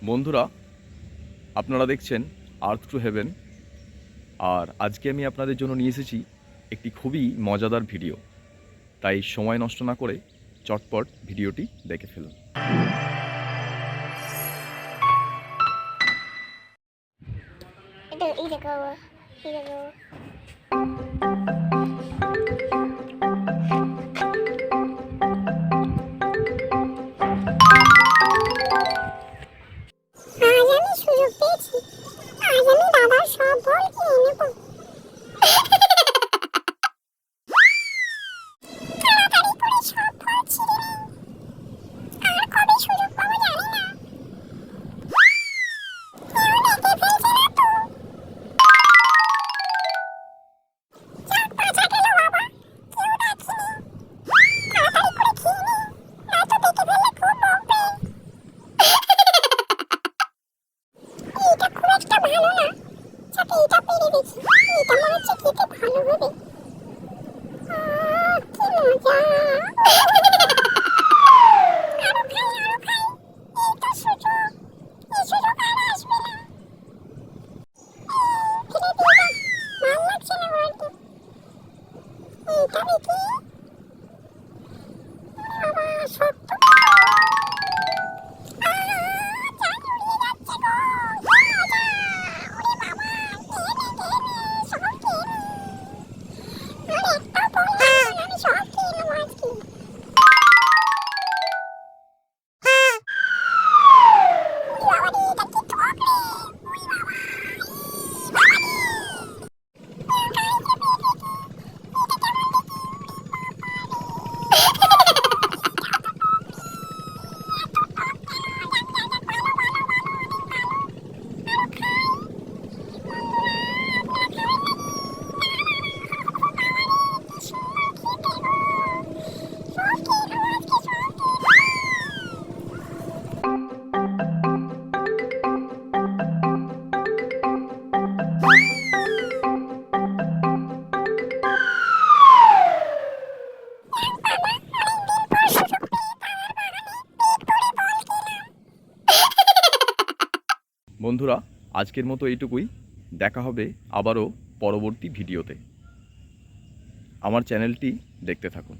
বন্ধুরা, আপনারা দেখছেন আর্থ টু হেভেন। আর আজকে আমি আপনাদের জন্য নিয়ে এসেছি একটি খুবই মজাদার ভিডিও। তাই সময় নষ্ট না করে চটপট ভিডিওটি দেখে ফেলুন। আজ আমি সুযোগ পেয়েছি। আজ আমি দাদার সব বল কিনে নেব। তাড়াতাড়ি করে সব বল ছিঁড়ে নিই। আর কবে সুযোগ পাবো জানি না। কেউ দেখে ফেলছে না তো? যাক, বাঁচা গেল বাবা, কেউ দেখেনি। তাড়াতাড়ি করে খেয়ে নিই, নয়তো দেখে ফেললে খুব বকবে। এটা খুব একটা ভালো না। যাক, এইটা পেরে দেখি। এটা মনে হচ্ছে খেতে ভালো হবে। কি মজা! আরো খাই, আরো খাই। এই তো সুযোগ, এই সুযোগ আর আসবে না। ফেলে দিয়ে যা, ভাল লাগছে না বলতে। এইটা দেখি। বাবা, শক্ত। জান উড়িয়ে যাচ্ছে গো, কি মজা! ওরে বাবা, খেয়ে নে, খেয়ে নে, সব খেয়ে নে। আর একটাও পড়ে আছে না, আমি সব খেয়ে নেবো আজকে। বন্ধুরা, আজকের মতো এইটুকুই। দেখা হবে আবারও পরবর্তী ভিডিওতে। আমার চ্যানেলটি দেখতে থাকুন।